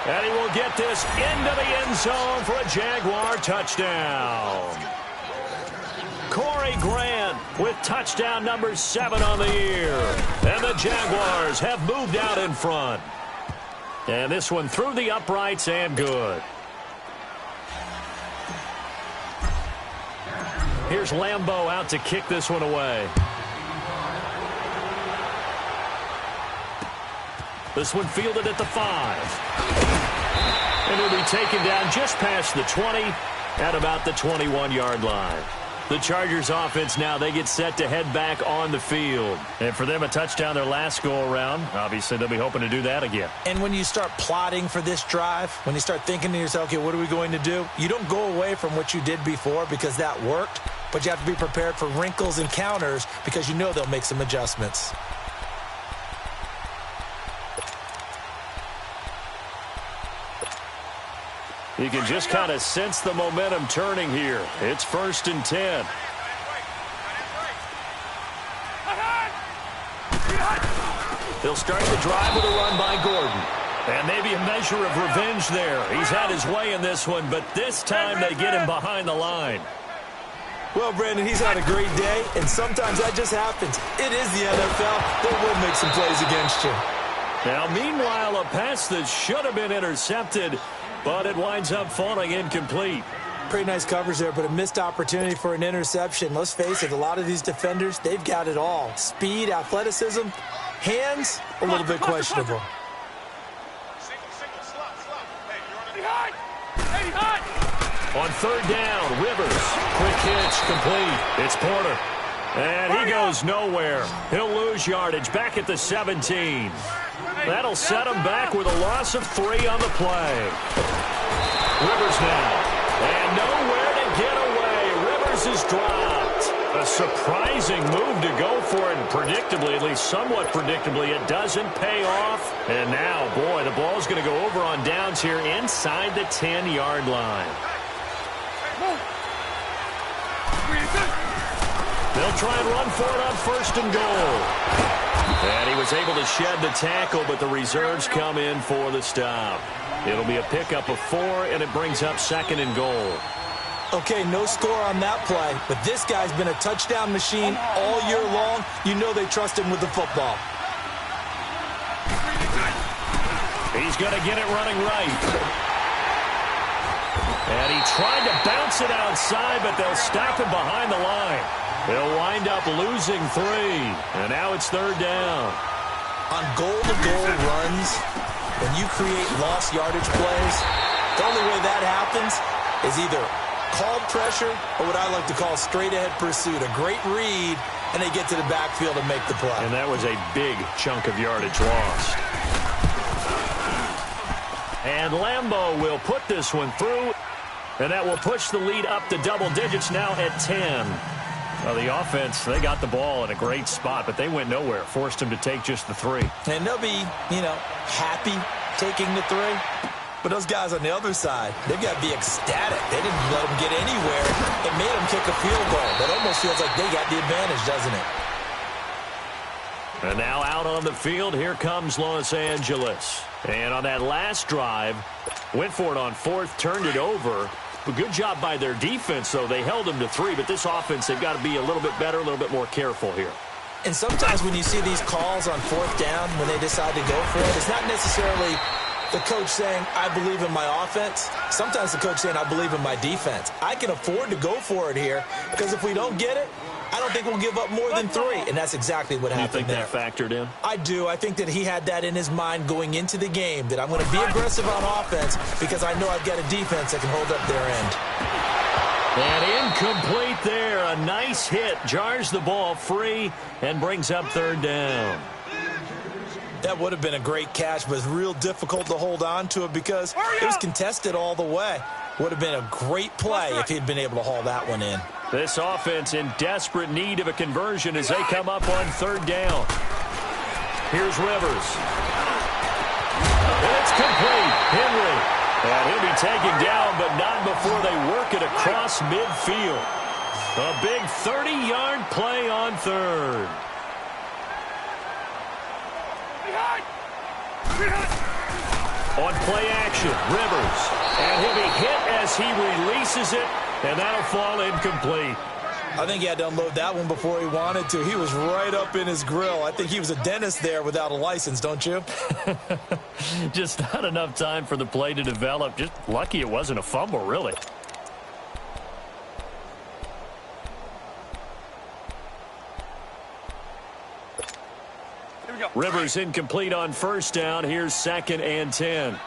And he will get this into the end zone for a Jaguar touchdown. Corey Grant with touchdown number 7 on the year. And the Jaguars have moved out in front. And this one through the uprights and good. Here's Lambeau out to kick this one away. This one fielded at the 5. And it'll be taken down just past the 20 at about the 21-yard line. The Chargers offense now, they get set to head back on the field. And for them, a touchdown their last go-around. Obviously, they'll be hoping to do that again. And when you start plotting for this drive, when you start thinking to yourself, okay, what are we going to do? You don't go away from what you did before because that worked, but you have to be prepared for wrinkles and counters because you know they'll make some adjustments. You can just kind of sense the momentum turning here. It's 1st and 10. They'll start the drive with a run by Gordon. And maybe a measure of revenge there. He's had his way in this one, but this time they get him behind the line. Well, Brandon, he's had a great day, and sometimes that just happens. It is the NFL. They will make some plays against you. Now, meanwhile, a pass that should have been intercepted, but it winds up falling incomplete. Pretty nice coverage there, but a missed opportunity for an interception. Let's face it, a lot of these defenders, they've got it all. Speed, athleticism, hands, a little bit questionable. On 3rd down, Rivers. Quick hitch, complete. It's Porter. And he goes nowhere. He'll lose yardage back at the 17. That'll set him back with a loss of 3 on the play. Rivers now. And nowhere to get away. Rivers is dropped. A surprising move to go for it. Predictably, at least somewhat predictably, it doesn't pay off. And now, boy, the ball's going to go over on downs here inside the 10-yard line. They'll try and run for it on 1st and goal. And he was able to shed the tackle, but the reserves come in for the stop. It'll be a pickup of 4, and it brings up 2nd and goal. Okay, no score on that play, but this guy's been a touchdown machine all year long. You know they trust him with the football. He's going to get it running right. And he tried to bounce it outside, but they'll stop him behind the line. They'll wind up losing 3. And now it's 3rd down. On goal-to-goal runs, when you create lost yardage plays, the only way that happens is either called pressure or what I like to call straight-ahead pursuit. A great read, and they get to the backfield and make the play. And that was a big chunk of yardage lost. And Lambeau will put this one through, and that will push the lead up to double digits now at 10. Well, the offense, they got the ball in a great spot, but they went nowhere. Forced them to take just the 3. And they'll be, happy taking the 3. But those guys on the other side, they've got to be ecstatic. They didn't let them get anywhere. It made them kick a field goal. That almost feels like they got the advantage, doesn't it? And now out on the field, here comes Los Angeles. And on that last drive, went for it on 4th, turned it over. But good job by their defense, though. They held them to 3, but this offense, they've got to be a little bit better, a little bit more careful here. And sometimes when you see these calls on 4th down, when they decide to go for it, it's not necessarily the coach saying, I believe in my offense. Sometimes the coach saying, I believe in my defense. I can afford to go for it here because if we don't get it, I don't think we'll give up more than 3. And that's exactly what happened there. You think that factored in? I do. I think that he had that in his mind going into the game, that I'm going to be aggressive on offense because I know I've got a defense that can hold up their end. And incomplete there. A nice hit. Jars the ball free and brings up 3rd down. That would have been a great catch, but it's real difficult to hold on to it because it was contested all the way. Would have been a great play if he'd been able to haul that one in. This offense in desperate need of a conversion as they come up on 3rd down. Here's Rivers. And it's complete. Henry. And he'll be taken down, but not before they work it across midfield. A big 30-yard play on 3rd. On play action, Rivers. And he'll be hit as he releases it, and that'll fall incomplete. I think he had to unload that one before he wanted to. He was right up in his grill. I think he was a dentist there without a license, don't you? Just not enough time for the play to develop. Just lucky it wasn't a fumble, really. Here we go. Rivers incomplete on first down. Here's 2nd and 10.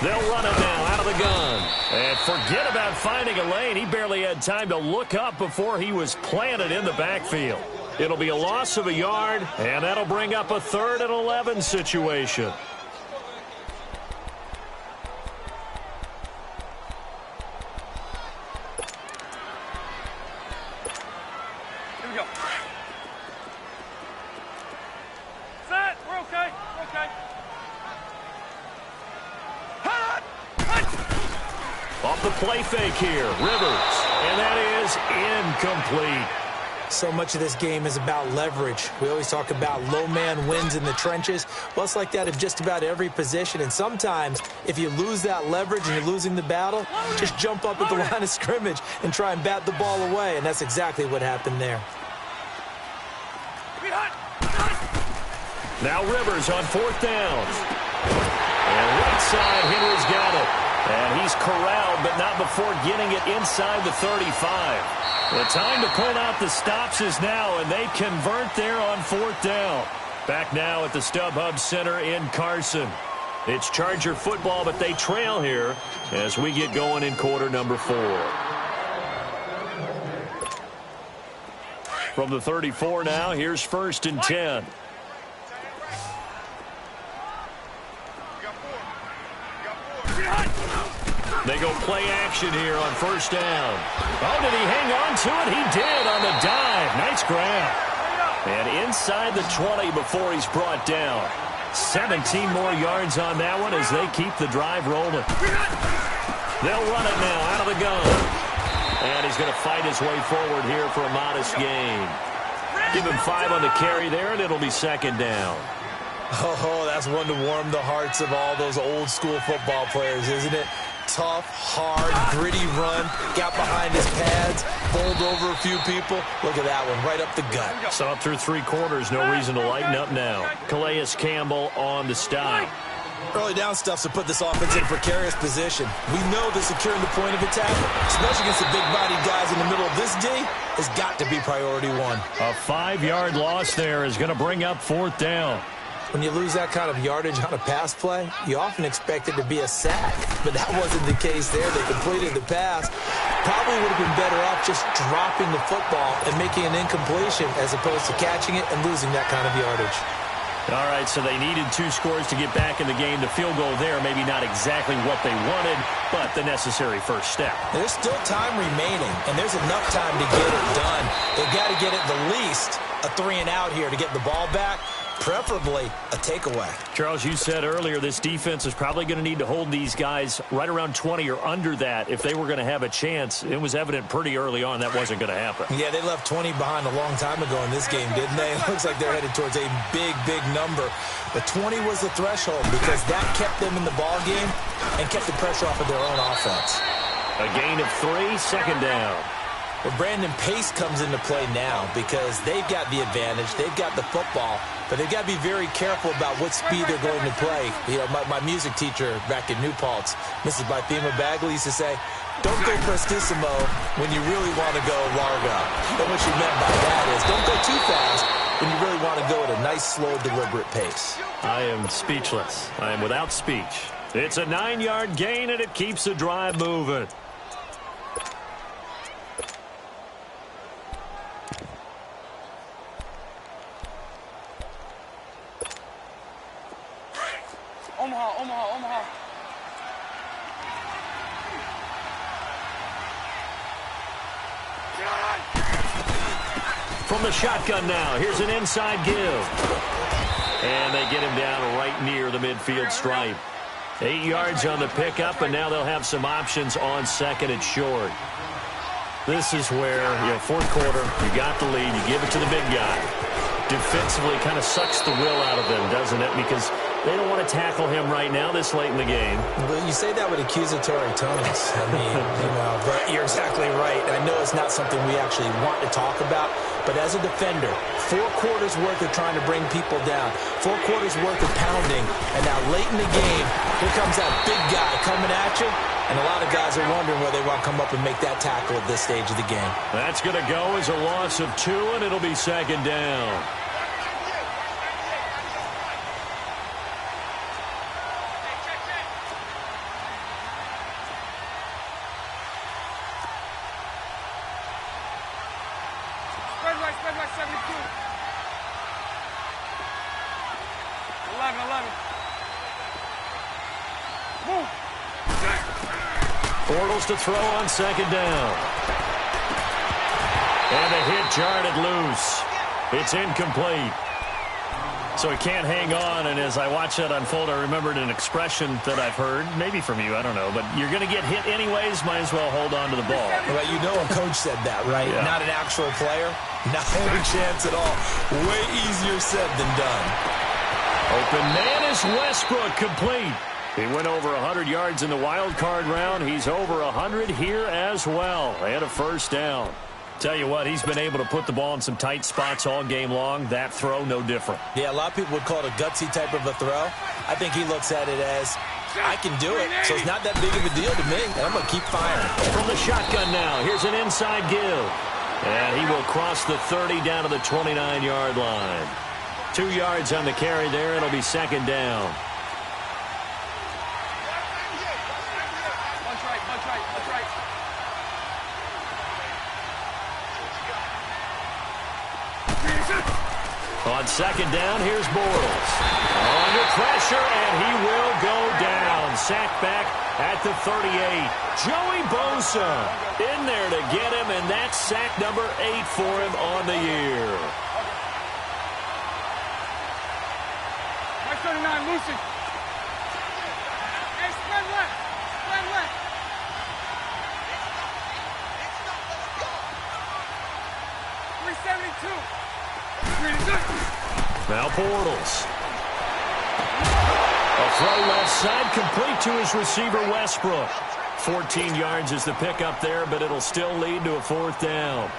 They'll run it now out of the gun. And forget about finding a lane. He barely had time to look up before he was planted in the backfield. It'll be a loss of a yard, and that'll bring up a 3rd and 11 situation. Here we go. Set. We're okay. We're okay. Off the play fake here, Rivers. And that is incomplete. So much of this game is about leverage. We always talk about low man wins in the trenches. Well, it's like that of just about every position. And sometimes, if you lose that leverage and you're losing the battle, just jump up at the line of scrimmage and try and bat the ball away. And that's exactly what happened there. Now Rivers on 4th down. And right side, Henry's got it. And he's corralled, but not before getting it inside the 35. The time to pull out the stops is now, and they convert there on 4th down. Back now at the StubHub Center in Carson. It's Charger football, but they trail here as we get going in quarter number 4. From the 34 now, here's 1st and 10. They go play action here on 1st down. Oh, did he hang on to it? He did on the dive. Nice grab. And inside the 20 before he's brought down. 17 more yards on that one as they keep the drive rolling. They'll run it now out of the gun. And he's going to fight his way forward here for a modest gain. Give him 5 on the carry there, and it'll be 2nd down. Oh, that's one to warm the hearts of all those old school football players, isn't it? Tough, hard, gritty run, got behind his pads, bowled over a few people. Look at that one, right up the gut. Saw it through 3 quarters, no reason to lighten up now. Calais Campbell on the stop. Early down stuffs to put this offense in a precarious position. We know that securing the point of attack, especially against the big-bodied guys in the middle of this D, has got to be priority 1. A 5-yard loss there is going to bring up 4th down. When you lose that kind of yardage on a pass play, you often expect it to be a sack. But that wasn't the case there. They completed the pass. Probably would have been better off just dropping the football and making an incompletion as opposed to catching it and losing that kind of yardage. All right, so they needed 2 scores to get back in the game. The field goal there, maybe not exactly what they wanted, but the necessary first step. There's still time remaining, and there's enough time to get it done. They've got to get it the least a 3-and-out here to get the ball back, preferably a takeaway. Charles, you said earlier this defense is probably going to need to hold these guys right around 20 or under that if they were going to have a chance. It was evident pretty early on that wasn't going to happen. Yeah, they left 20 behind a long time ago in this game, didn't they? It looks like they're headed towards a big, big number. But 20 was the threshold because that kept them in the ball game and kept the pressure off of their own offense. A gain of 3, 2nd down. Well, Brandon, pace comes into play now because they've got the advantage. They've got the football, but they've got to be very careful about what speed they're going to play. You know, my music teacher back in New Paltz, Mrs. Bythema Bagley, used to say, don't go prestissimo when you really want to go largo. And what she meant by that is don't go too fast when you really want to go at a nice, slow, deliberate pace. I am speechless. I am without speech. It's a 9-yard gain, and it keeps the drive moving. Omaha. From the shotgun now, here's an inside give. And they get him down right near the midfield stripe. 8 yards on the pickup, and now they'll have some options on 2nd and short. This is where, fourth quarter, you got the lead, you give it to the big guy. Defensively kind of sucks the will out of them, doesn't it? Because they don't want to tackle him right now this late in the game. Well, you say that with accusatory tones. I mean, but you're exactly right. I know it's not something we actually want to talk about, but as a defender, 4 quarters worth of trying to bring people down, 4 quarters worth of pounding, and now late in the game, here comes that big guy coming at you, and a lot of guys are wondering whether they want to come up and make that tackle at this stage of the game. That's going to go as a loss of 2, and it'll be second down. Spread right, 72. 11. Move. Bortles to throw on second down. And the hit jarred it loose. It's incomplete. So he can't hang on, and as I watch that unfold, I remembered an expression that I've heard, maybe from you, I don't know, but you're going to get hit anyways, might as well hold on to the ball. Well, a coach said that, right? Yeah. Not an actual player. Not a chance at all. Way easier said than done. Open man is Westbrook, complete. He went over 100 yards in the wild card round. He's over 100 here as well, and a first down. Tell you what, he's been able to put the ball in some tight spots all game long. That throw, no different. Yeah, a lot of people would call it a gutsy type of a throw. I think he looks at it as, I can do it, so it's not that big of a deal to me, and I'm going to keep firing. From the shotgun now, here's an inside give. And he will cross the 30 down to the 29-yard line. 2 yards on the carry there. It'll be second down. Bunch right. On second down, here's Bortles. Under pressure, and he will go down. Sacked back at the 38. Joey Bosa in there to get him, and that's sack number 8 for him on the year. Right 39, Lucy. Hey, spread left. 372. Now Bortles. A throw left side, complete to his receiver, Westbrook. 14 yards is the pickup there, but it'll still lead to a fourth down.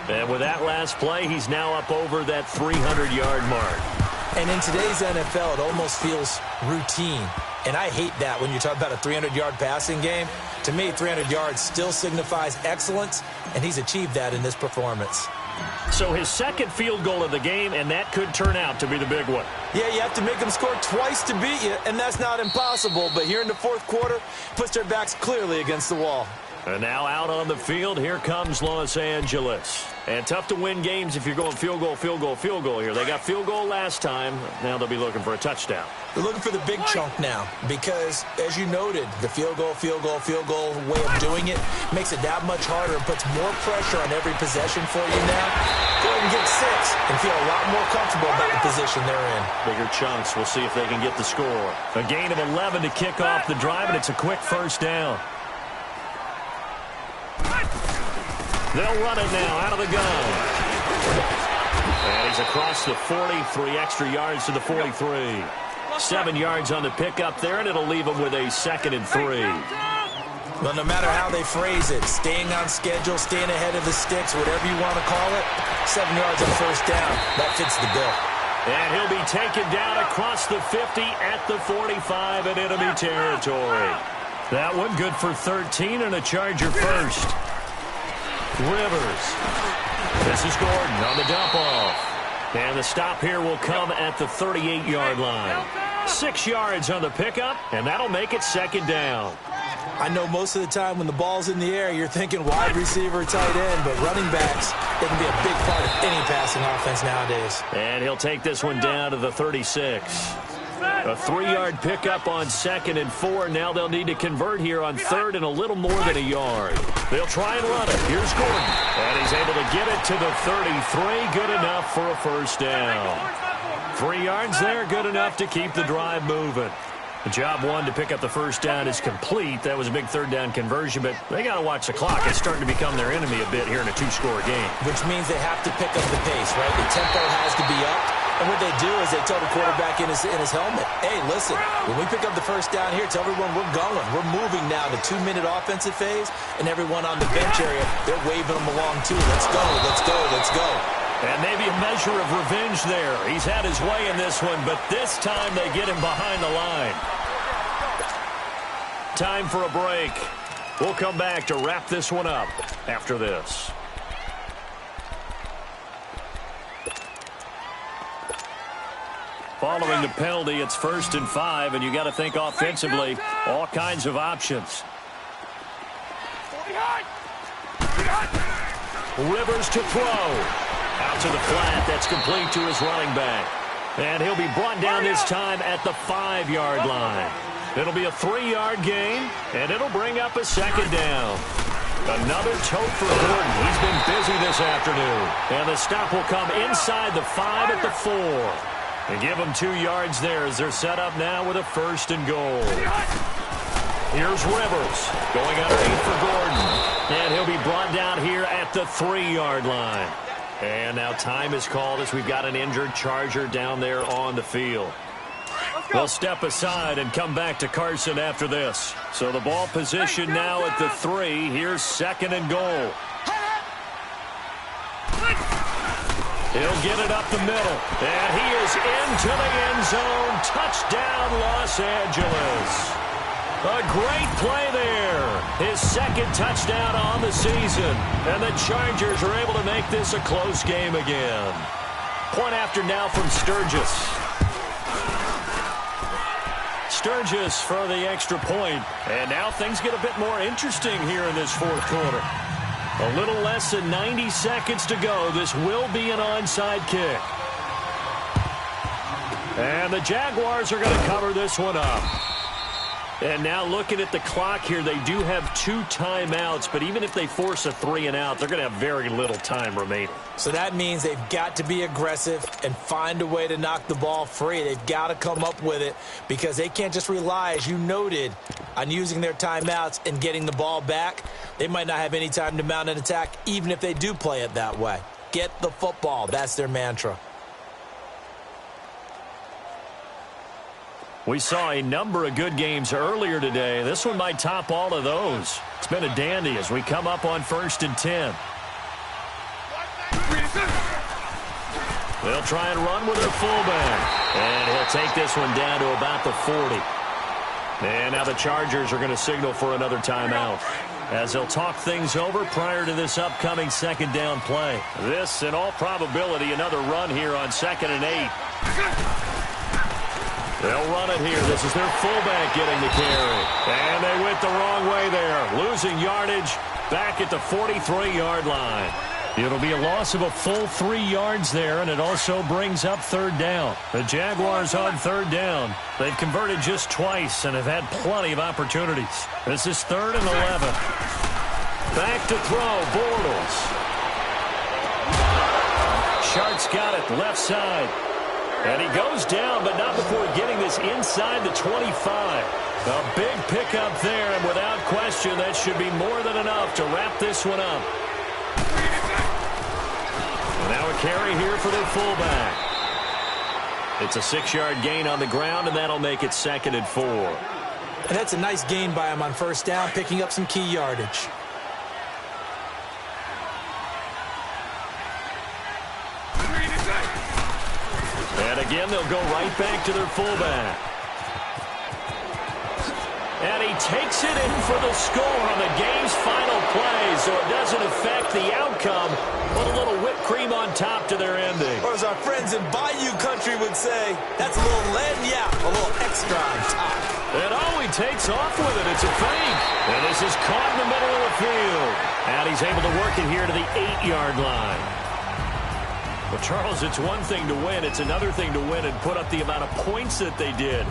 And with that last play, he's now up over that 300-yard mark. And in today's NFL, it almost feels routine. And I hate that when you talk about a 300-yard passing game. To me, 300 yards still signifies excellence, and he's achieved that in this performance. So his second field goal of the game, and that could turn out to be the big one. Yeah, you have to make them score twice to beat you, and that's not impossible. But here in the fourth quarter, puts their backs clearly against the wall. And now out on the field, here comes Los Angeles. And tough to win games if you're going field goal here. They got field goal last time. Now they'll be looking for a touchdown. They're looking for the big chunk now because, as you noted, the field goal way of doing it makes it that much harder and puts more pressure on every possession for you now. Go ahead and get 6 and feel a lot more comfortable about the position they're in. Bigger chunks. We'll see if they can get the score. A gain of 11 to kick off the drive, and it's a quick first down. They'll run it now out of the gun. And he's across the 40, 3 extra yards to the 43. 7 yards on the pickup there, and it'll leave him with a 2nd and 3. Well, no matter how they phrase it, staying on schedule, staying ahead of the sticks, whatever you want to call it, 7 yards on first down, that fits the bill. And he'll be taken down across the 50 at the 45 in enemy territory. That one good for 13 and a Charger first. Rivers. This is Gordon on the dump off. And the stop here will come at the 38-yard line. 6 yards on the pickup, and that'll make it second down. I know most of the time when the ball's in the air, you're thinking wide receiver, tight end, but running backs, they can be a big part of any passing offense nowadays. And he'll take this one down to the 36. A 3-yard pickup on 2nd and 4. Now they'll need to convert here on 3rd and a little more than a yard. They'll try and run it. Here's Gordon. And he's able to get it to the 33. Good enough for a first down. 3 yards there, good enough to keep the drive moving. Job one to pick up the first down is complete. That was a big third down conversion, but they got to watch the clock. It's starting to become their enemy a bit here in a two-score game. Which means they have to pick up the pace, right? The tempo has to be up. And what they do is they tell the quarterback in his helmet, hey, listen, when we pick up the first down here, tell everyone we're going. We're moving now to 2-minute offensive phase, and everyone on the bench area, they're waving them along too. Let's go, let's go, let's go. And maybe a measure of revenge there. He's had his way in this one, but this time they get him behind the line. Time for a break. We'll come back to wrap this one up after this. Following the penalty, it's 1st and 5, and you got to think offensively, all kinds of options. Rivers to throw. Out to the flat. That's complete to his running back. And he'll be brought down this time at the 5-yard line. It'll be a 3-yard gain, and it'll bring up a second down. Another tote for Gordon. He's been busy this afternoon. And the stop will come inside the 5 at the 4. And give them 2 yards there as they're set up now with a 1st and goal. Here's Rivers going underneath for Gordon. And he'll be brought down here at the 3-yard line. And now time is called as we've got an injured Charger down there on the field. They'll step aside and come back to Carson after this. So the ball position now at the 3. Here's 2nd and goal. He'll get it up the middle. And he is into the end zone. Touchdown, Los Angeles. A great play there. His 2nd touchdown on the season. And the Chargers are able to make this a close game again. Point after now from Sturgis. Sturgis for the extra point. And now things get a bit more interesting here in this 4th quarter. A little less than 90 seconds to go. This will be an onside kick. And the Jaguars are going to cover this one up. And now looking at the clock here, they do have 2 timeouts, but even if they force a 3-and-out, they're going to have very little time remaining. So that means they've got to be aggressive and find a way to knock the ball free. They've got to come up with it because they can't just rely, as you noted, on using their timeouts and getting the ball back. They might not have any time to mount an attack, even if they do play it that way. Get the football. That's their mantra. We saw a number of good games earlier today. This one might top all of those. It's been a dandy as we come up on 1st and 10. They'll try and run with their fullback. And he'll take this one down to about the 40. And now the Chargers are going to signal for another timeout as they'll talk things over prior to this upcoming 2nd down play. This, in all probability, another run here on 2nd and 8. They'll run it here. This is their fullback getting the carry. And they went the wrong way there. Losing yardage back at the 43-yard line. It'll be a loss of a full 3 yards there, and it also brings up 3rd down. The Jaguars on 3rd down. They've converted just twice and have had plenty of opportunities. This is 3rd and 11. Back to throw, Bortles. Shark's got it, left side. And he goes down, but not before getting this inside the 25. A big pickup there, and without question, that should be more than enough to wrap this one up. And now a carry here for their fullback. It's a 6-yard gain on the ground, and that'll make it 2nd and 4. And that's a nice gain by him on 1st down, picking up some key yardage. And again, they'll go right back to their fullback. And he takes it in for the score on the game's final play, so it doesn't affect the outcome, but a little whipped cream on top to their ending. Or as our friends in Bayou Country would say, that's a little lagniappe, a little extra on top. And all he takes off with it, it's a fake. And this is caught in the middle of the field. And he's able to work it here to the 8-yard line. Well, Charles, it's one thing to win. It's another thing to win and put up the amount of points that they did.